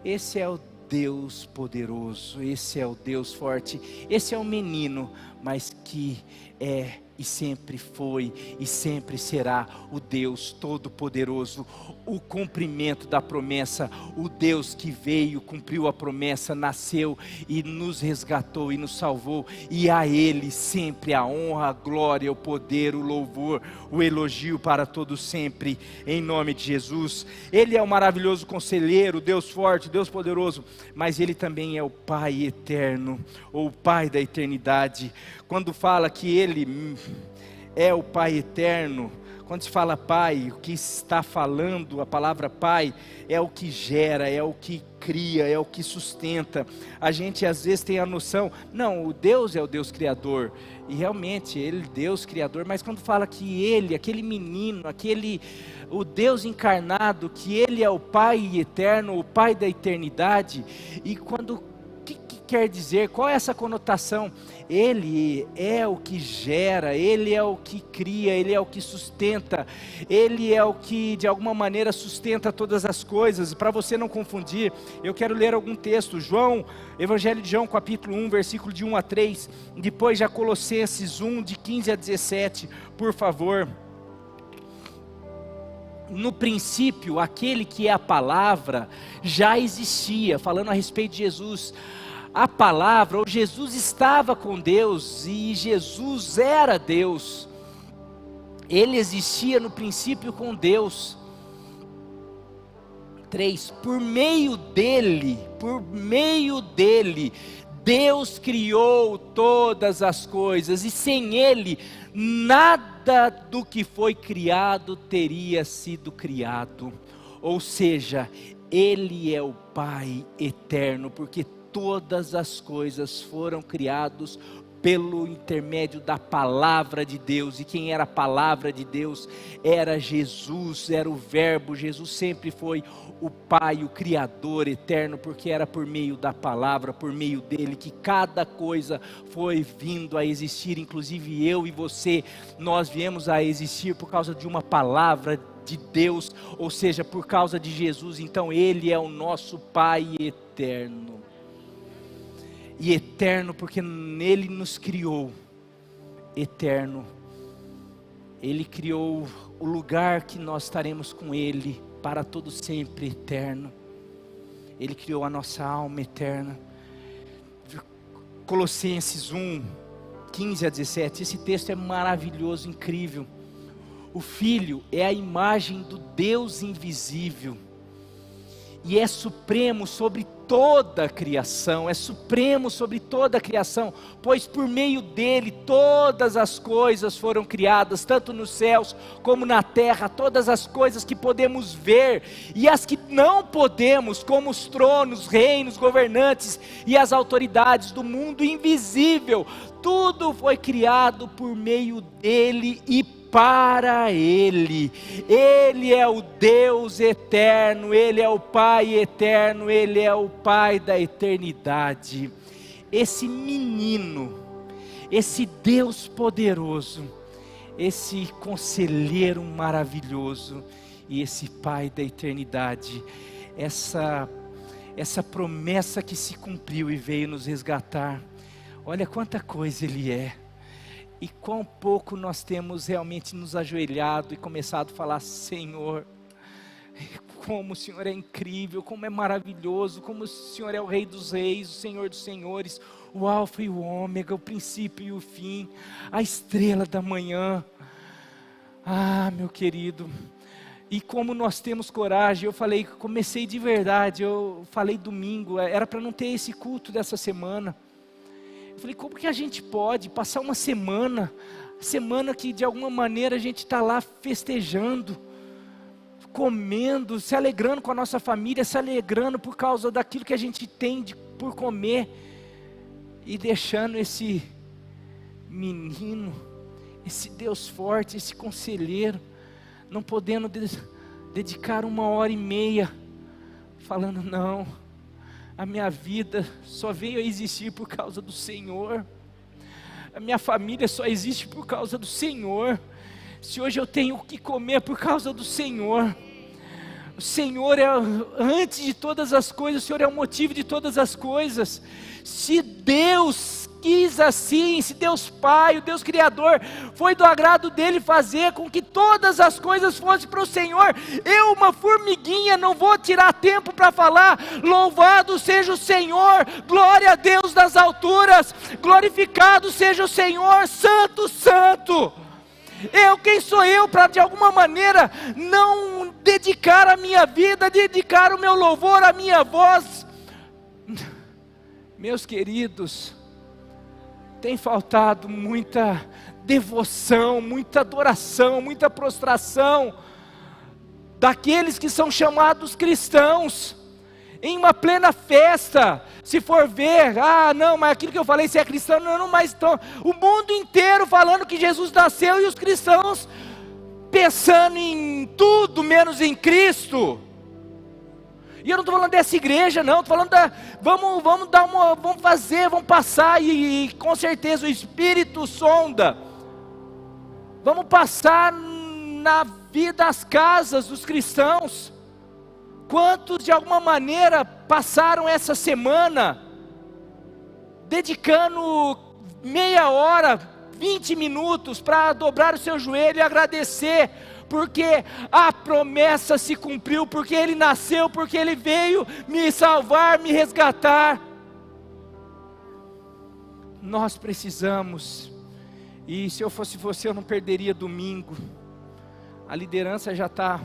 Esse é o Deus poderoso, esse é o Deus forte, esse é o menino, mas que é e sempre foi e sempre será o Deus Todo-Poderoso, o cumprimento da promessa, o Deus que veio, cumpriu a promessa, nasceu e nos resgatou e nos salvou, e a Ele sempre a honra, a glória, o poder, o louvor, o elogio para todos sempre, em nome de Jesus. Ele é o maravilhoso conselheiro, Deus forte, Deus poderoso, mas Ele também é o Pai eterno, ou o Pai da eternidade. Quando fala que Ele é o Pai eterno, quando se fala Pai, o que está falando, a palavra Pai, é o que gera, é o que cria, é o que sustenta. A gente às vezes tem a noção, não, o Deus é o Deus Criador, e realmente Ele é Deus Criador, mas quando fala que Ele, aquele menino, o Deus encarnado, que Ele é o Pai eterno, o Pai da eternidade, e o que quer dizer, qual é essa conotação? Ele é o que gera, Ele é o que cria, Ele é o que sustenta, Ele é o que de alguma maneira sustenta todas as coisas. Para você não confundir, eu quero ler algum texto, Evangelho de João capítulo 1, versículo de 1 a 3, depois já Colossenses 1, de 15 a 17, por favor. No princípio, aquele que é a palavra já existia, falando a respeito de Jesus. A palavra, ou Jesus estava com Deus, e Jesus era Deus. Ele existia no princípio com Deus. 3, por meio dele, Deus criou todas as coisas, e sem Ele, nada do que foi criado teria sido criado. Ou seja, Ele é o Pai eterno, porque todas as coisas foram criadas pelo intermédio da palavra de Deus. E quem era a palavra de Deus? Era Jesus, era o Verbo. Jesus sempre foi o Pai, o Criador eterno, porque era por meio da palavra, por meio dele, que cada coisa foi vindo a existir. Inclusive eu e você, nós viemos a existir por causa de uma palavra de Deus, ou seja, por causa de Jesus. Então Ele é o nosso Pai eterno. E eterno porque nele nos criou, eterno. Ele criou o lugar que nós estaremos com Ele para todo sempre, eterno. Ele criou a nossa alma eterna. Colossenses 1, 15 a 17, esse texto é maravilhoso, incrível. O Filho é a imagem do Deus invisível, e é supremo sobre toda a criação, é supremo sobre toda a criação, pois por meio dele todas as coisas foram criadas, tanto nos céus como na terra, todas as coisas que podemos ver e as que não podemos, como os tronos, reinos, governantes e as autoridades do mundo invisível, tudo foi criado por meio dele e para Ele. Ele é o Deus eterno, Ele é o Pai eterno, Ele é o Pai da eternidade. Esse menino, esse Deus poderoso, esse conselheiro maravilhoso e esse Pai da eternidade, essa promessa que se cumpriu e veio nos resgatar. Olha quanta coisa Ele é. E quão pouco nós temos realmente nos ajoelhado e começado a falar: Senhor, como o Senhor é incrível, como é maravilhoso, como o Senhor é o Rei dos Reis, o Senhor dos Senhores, o Alfa e o Ômega, o princípio e o fim, a estrela da manhã. Ah, meu querido, e como nós temos coragem. Eu falei, comecei de verdade, eu falei domingo, era para não ter esse culto dessa semana. Eu falei, como que a gente pode passar uma semana que de alguma maneira a gente está lá festejando, comendo, se alegrando com a nossa família, se alegrando por causa daquilo que a gente tem por comer, e deixando esse menino, esse Deus forte, esse conselheiro, não podendo dedicar 1h30, falando, não, a minha vida só veio a existir por causa do Senhor, a minha família só existe por causa do Senhor. Se hoje eu tenho o que comer por causa do Senhor, o Senhor é antes de todas as coisas, o Senhor é o motivo de todas as coisas. Se Deus quis assim, se Deus Pai, o Deus Criador, foi do agrado dele fazer com que todas as coisas fossem para o Senhor, eu, uma formiguinha, não vou tirar tempo para falar: louvado seja o Senhor, glória a Deus das alturas, glorificado seja o Senhor, santo, santo. Quem sou eu para de alguma maneira não dedicar a minha vida, dedicar o meu louvor, a minha voz? Meus queridos, tem faltado muita devoção, muita adoração, muita prostração daqueles que são chamados cristãos, em uma plena festa. Se for ver, não, mas aquilo que eu falei, se é cristão, não, mas então, o mundo inteiro falando que Jesus nasceu, e os cristãos pensando em tudo menos em Cristo. E eu não estou falando dessa igreja, não, estou falando vamos passar, e com certeza o Espírito sonda, vamos passar na vida, as casas dos cristãos. Quantos de alguma maneira passaram essa semana dedicando meia hora, 20 minutos para dobrar o seu joelho e agradecer, porque a promessa se cumpriu, porque Ele nasceu, porque Ele veio me salvar, me resgatar. Nós precisamos, e se eu fosse você eu não perderia domingo. A liderança já está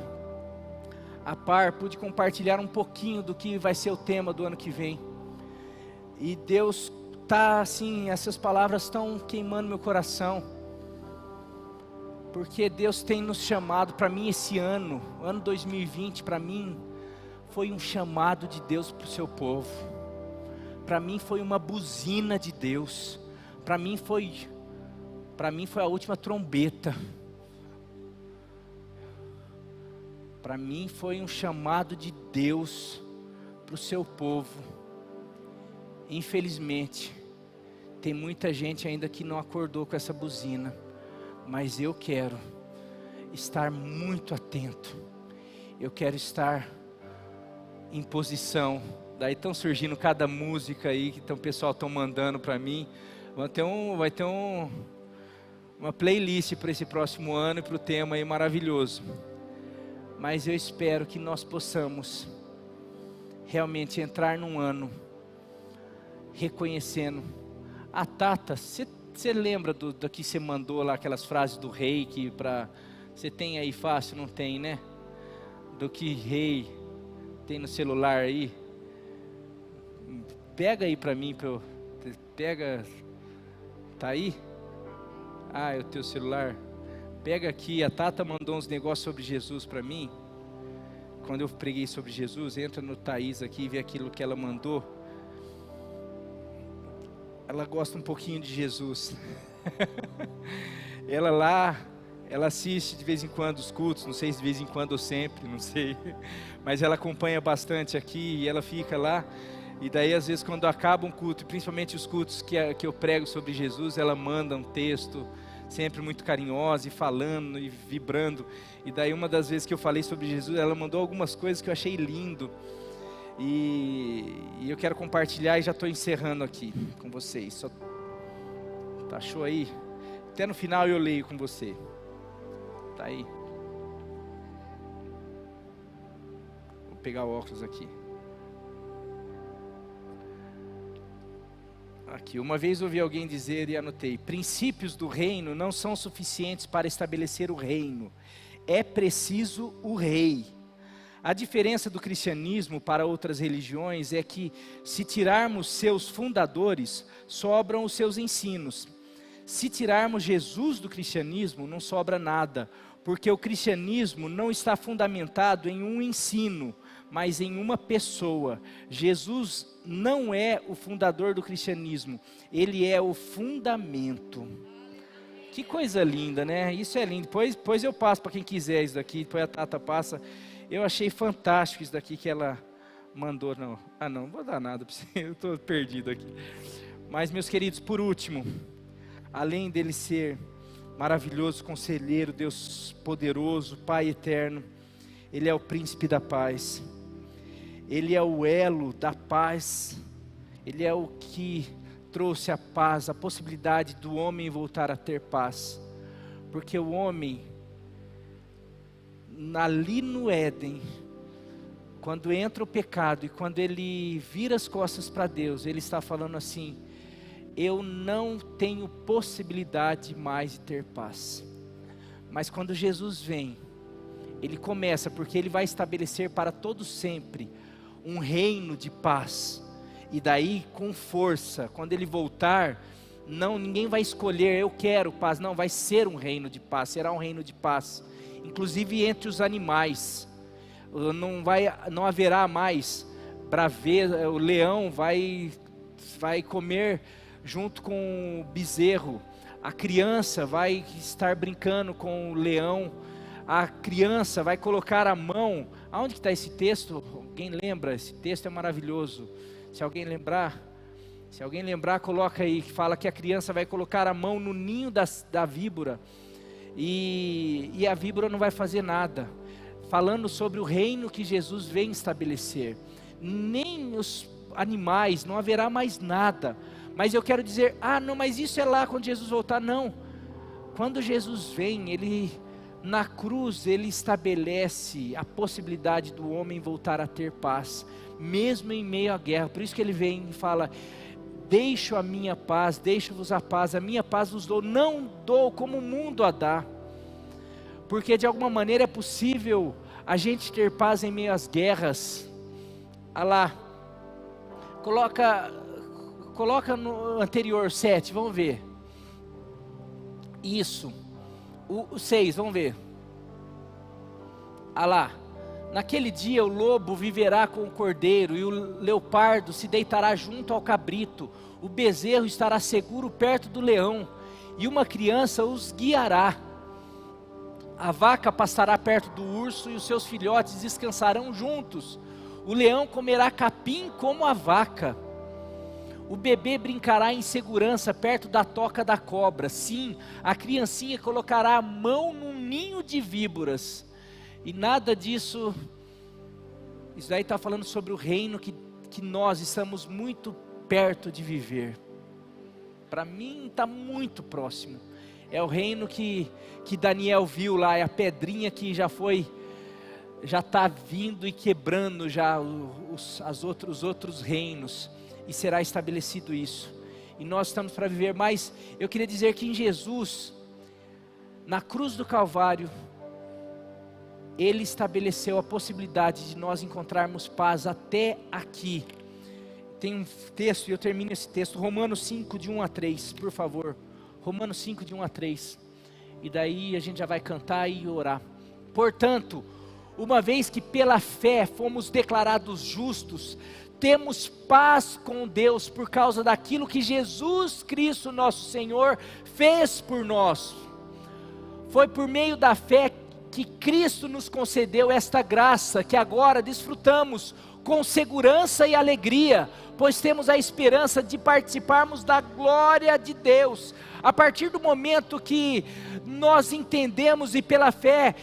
a par, pude compartilhar um pouquinho do que vai ser o tema do ano que vem, e Deus está assim, essas palavras estão queimando meu coração. porque Deus tem nos chamado. Para mim esse ano 2020, para mim foi um chamado de Deus para o seu povo. Para mim foi uma buzina de Deus. Para mim foi a última trombeta. Para mim foi um chamado de Deus para o seu povo. Infelizmente, tem muita gente ainda que não acordou com essa buzina, mas eu quero estar muito atento. Eu quero estar em posição. Daí estão surgindo cada música aí que o pessoal estão mandando para mim. Vai ter uma playlist para esse próximo ano e para o tema aí maravilhoso. Mas eu espero que nós possamos realmente entrar num ano reconhecendo. A Tata, você lembra do que você mandou lá, aquelas frases do rei que você tem aí fácil, não tem, né? Do que rei tem no celular aí. Pega aí para mim, pega, tá aí? Ah, é o teu celular. Pega aqui, a Tata mandou uns negócios sobre Jesus para mim. Quando eu preguei sobre Jesus, entra no Thaís aqui e vê aquilo que ela mandou. Ela gosta um pouquinho de Jesus. Ela assiste de vez em quando os cultos, não sei se de vez em quando ou sempre, não sei. Mas ela acompanha bastante aqui e ela fica lá. E daí às vezes quando acaba um culto, principalmente os cultos que eu prego sobre Jesus, ela manda um texto sempre muito carinhosa e falando e vibrando. E daí uma das vezes que eu falei sobre Jesus, ela mandou algumas coisas que eu achei lindo. E eu quero compartilhar e já estou encerrando aqui com vocês. Tá, achou aí? Até no final eu leio com você. Tá aí. Vou pegar o óculos aqui. Aqui, uma vez ouvi alguém dizer e anotei: princípios do reino não são suficientes para estabelecer o reino, é preciso o rei. A diferença do cristianismo para outras religiões é que, se tirarmos seus fundadores, sobram os seus ensinos. Se tirarmos Jesus do cristianismo, não sobra nada, porque o cristianismo não está fundamentado em um ensino, mas em uma pessoa. Jesus não é o fundador do cristianismo, ele é o fundamento. Que coisa linda, né? Isso é lindo. Depois eu passo para quem quiser isso daqui, depois a Tata passa. Eu achei fantástico isso daqui que ela mandou. Não vou dar nada para você, eu estou perdido aqui. Mas, meus queridos, por último, além dele ser maravilhoso conselheiro, Deus poderoso, Pai eterno, ele é o príncipe da paz. Ele é o elo da paz. Ele é o que trouxe a paz, a possibilidade do homem voltar a ter paz. Porque o homem, ali no Éden, quando entra o pecado e quando ele vira as costas para Deus, ele está falando assim: eu não tenho possibilidade mais de ter paz. Mas quando Jesus vem, ele começa, porque ele vai estabelecer para todos sempre um reino de paz. E daí, com força, quando ele voltar, ninguém vai escolher, eu quero paz. Não, vai ser um reino de paz, será um reino de paz. Inclusive entre os animais. Não haverá mais braveza, o leão vai comer junto com o bezerro. A criança vai estar brincando com o leão. A criança vai colocar a mão. Aonde que está esse texto? Alguém lembra? Esse texto é maravilhoso. Se alguém lembrar, coloca aí, que fala que a criança vai colocar a mão no ninho da víbora, e a víbora não vai fazer nada, falando sobre o reino que Jesus vem estabelecer. Nem os animais, não haverá mais nada. Mas eu quero dizer, não, mas isso é lá quando Jesus voltar. Não, quando Jesus vem, na cruz ele estabelece a possibilidade do homem voltar a ter paz, mesmo em meio à guerra. Por isso que ele vem e fala: deixo a minha paz, deixo-vos a minha paz vos dou, não dou como o mundo a dá. Porque de alguma maneira é possível a gente ter paz em meio às guerras. Lá, coloca no anterior 7, vamos ver. Isso. O 6, vamos ver. Ah lá. Naquele dia o lobo viverá com o cordeiro, e o leopardo se deitará junto ao cabrito, o bezerro estará seguro perto do leão, e uma criança os guiará. A vaca pastará perto do urso, e os seus filhotes descansarão juntos. O leão comerá capim como a vaca. O bebê brincará em segurança perto da toca da cobra. Sim, a criancinha colocará a mão num ninho de víboras. E nada disso, isso daí está falando sobre o reino que nós estamos muito perto de viver. Para mim está muito próximo. É o reino que Daniel viu lá, é a pedrinha que já está vindo e quebrando já os outros reinos. E será estabelecido isso. E nós estamos para viver, mas eu queria dizer que em Jesus, na cruz do Calvário, Ele estabeleceu a possibilidade de nós encontrarmos paz até aqui. Tem um texto, e eu termino esse texto, Romanos 5, de 1 a 3, por favor. Romanos 5, de 1 a 3. E daí a gente já vai cantar e orar. Portanto, uma vez que pela fé fomos declarados justos, temos paz com Deus por causa daquilo que Jesus Cristo nosso Senhor fez por nós. Foi por meio da fé que Cristo nos concedeu esta graça, que agora desfrutamos com segurança e alegria, pois temos a esperança de participarmos da glória de Deus. A partir do momento que nós entendemos e pela fé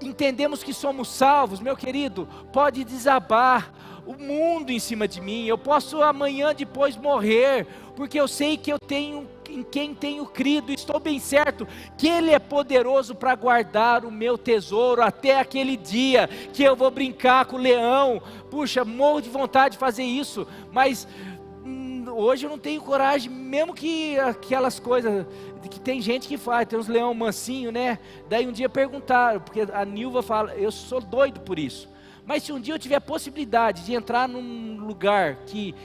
entendemos que somos salvos, meu querido, pode desabar o mundo em cima de mim, eu posso amanhã depois morrer, porque eu sei que eu tenho em quem tenho crido, estou bem certo que Ele é poderoso para guardar o meu tesouro até aquele dia que eu vou brincar com o leão. Puxa, morro de vontade de fazer isso, mas hoje eu não tenho coragem, mesmo que aquelas coisas que tem gente que faz, tem uns leão mansinho, né? Daí um dia perguntaram, porque a Nilva fala, eu sou doido por isso. Mas se um dia eu tiver a possibilidade de entrar num lugar que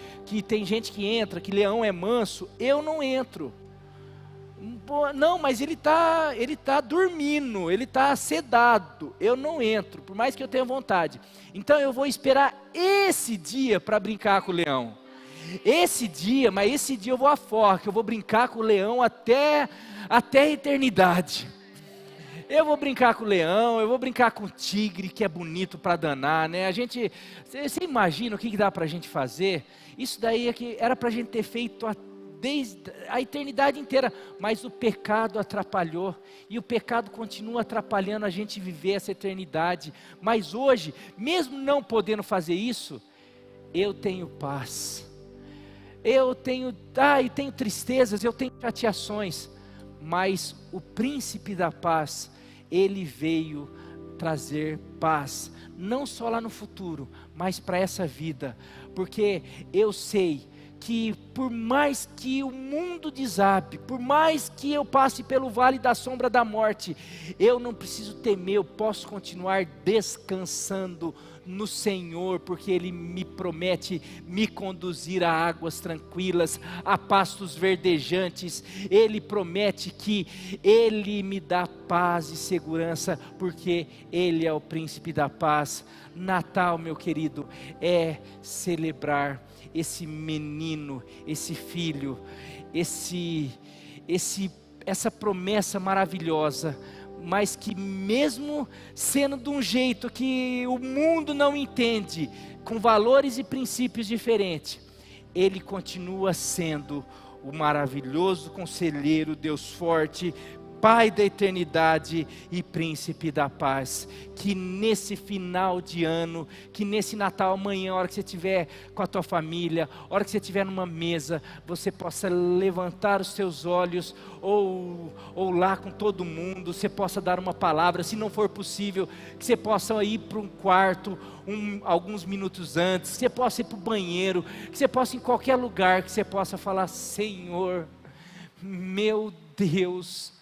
tem gente que entra, que leão é manso, eu não entro. Não, mas ele está dormindo, ele está sedado, eu não entro, por mais que eu tenha vontade. Então eu vou esperar esse dia para brincar com o leão. Esse dia eu vou à forca, eu vou brincar com o leão até a eternidade. Eu vou brincar com o leão, eu vou brincar com o tigre, que é bonito para danar, né? Você imagina o que dá para a gente fazer? Isso daí é que era para a gente ter feito desde a eternidade inteira, mas o pecado atrapalhou, e o pecado continua atrapalhando a gente viver essa eternidade. Mas hoje, mesmo não podendo fazer isso, eu tenho paz. Eu tenho tristezas, eu tenho chateações, mas o príncipe da paz, Ele veio trazer paz, não só lá no futuro, mas para essa vida, porque eu sei que por mais que o mundo desabe, por mais que eu passe pelo vale da sombra da morte, eu não preciso temer, eu posso continuar descansando no Senhor, porque Ele me promete me conduzir a águas tranquilas, a pastos verdejantes. Ele promete que Ele me dá paz e segurança, porque Ele é o príncipe da paz. Natal, meu querido, é celebrar esse menino, esse filho, essa promessa maravilhosa, mas que mesmo sendo de um jeito que o mundo não entende, com valores e princípios diferentes, Ele continua sendo o maravilhoso conselheiro, Deus forte, Pai da eternidade e príncipe da paz. Que nesse final de ano, que nesse Natal amanhã, a hora que você estiver com a tua família, a hora que você estiver numa mesa, você possa levantar os seus olhos, ou lá com todo mundo, você possa dar uma palavra, se não for possível, que você possa ir para um quarto alguns minutos antes, que você possa ir para o banheiro, que você possa ir em qualquer lugar, que você possa falar: Senhor, meu Deus,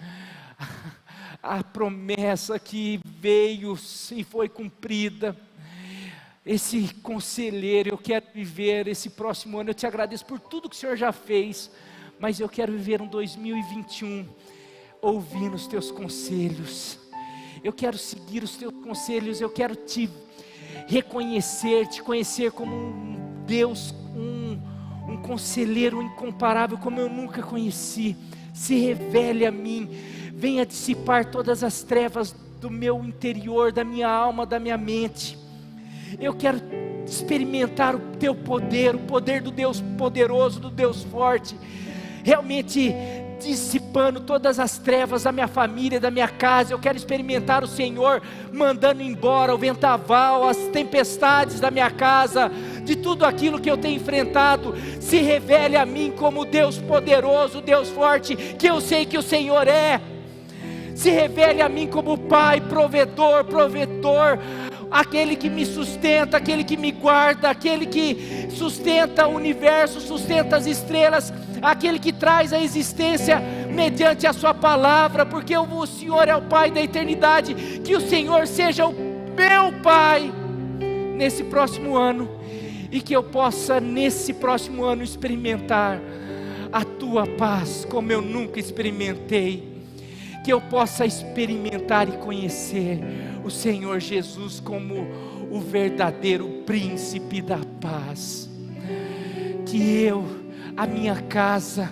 a promessa que veio e foi cumprida, esse conselheiro, eu quero viver esse próximo ano. Eu te agradeço por tudo que o Senhor já fez, mas eu quero viver um 2021 ouvir os teus conselhos, eu quero seguir os teus conselhos, eu quero te reconhecer, te conhecer como um Deus, um conselheiro incomparável, como eu nunca conheci. Se revele a mim, venha dissipar todas as trevas do meu interior, da minha alma, da minha mente. Eu quero experimentar o teu poder, o poder do Deus poderoso, do Deus forte, realmente dissipando todas as trevas da minha família, da minha casa. Eu quero experimentar o Senhor mandando embora o vendaval, as tempestades da minha casa, de tudo aquilo que eu tenho enfrentado. Se revele a mim como Deus poderoso, Deus forte, que eu sei que o Senhor é. Se revele a mim como Pai, provedor, aquele que me sustenta, aquele que me guarda, aquele que sustenta o universo, sustenta as estrelas, aquele que traz a existência mediante a sua palavra, porque o Senhor é o Pai da eternidade. Que o Senhor seja o meu Pai nesse próximo ano, e que eu possa nesse próximo ano experimentar a tua paz como eu nunca experimentei. Que eu possa experimentar e conhecer o Senhor Jesus como o verdadeiro príncipe da paz. Que eu, a minha casa,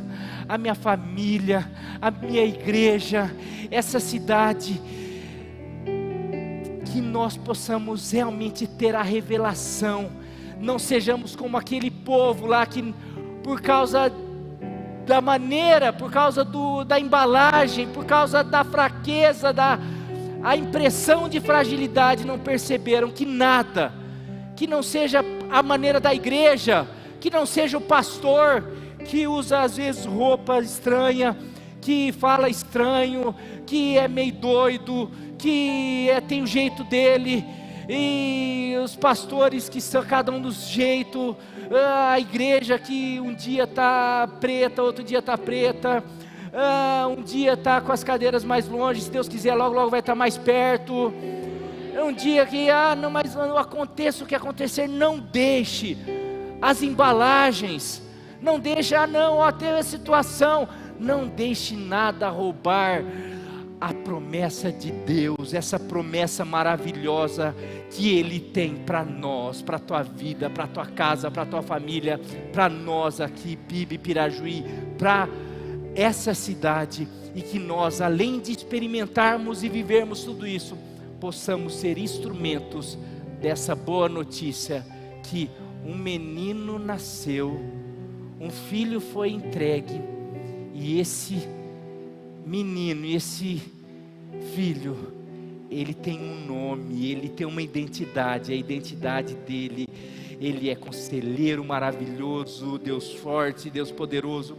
a minha família, a minha igreja, essa cidade, que nós possamos realmente ter a revelação. Não sejamos como aquele povo lá que, por causa da maneira, por causa da embalagem, por causa da fraqueza, a impressão de fragilidade, não perceberam que nada, que não seja a maneira da igreja, que não seja o pastor, que usa às vezes roupa estranha, que fala estranho, que é meio doido, que tem o jeito dele, e os pastores que são cada um dos jeitos, a igreja que um dia está preta, outro dia está preta, um dia está com as cadeiras mais longe, se Deus quiser logo vai estar mais perto. Um dia que, não, mas não aconteça o que acontecer, não deixe as embalagens, não deixe, teve a situação, não deixe nada roubar a promessa de Deus, essa promessa maravilhosa que Ele tem para nós, para a tua vida, para a tua casa, para a tua família, para nós aqui, PIB, Pirajuí, para essa cidade, e que nós, além de experimentarmos e vivermos tudo isso, possamos ser instrumentos dessa boa notícia, que um menino nasceu, um filho foi entregue, e esse menino, esse filho, ele tem um nome, ele tem uma identidade, a identidade dele, ele é conselheiro maravilhoso, Deus forte, Deus poderoso,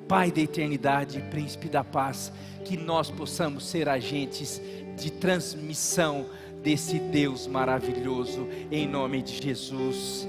Pai da eternidade, príncipe da paz. Que nós possamos ser agentes de transmissão desse Deus maravilhoso, em nome de Jesus.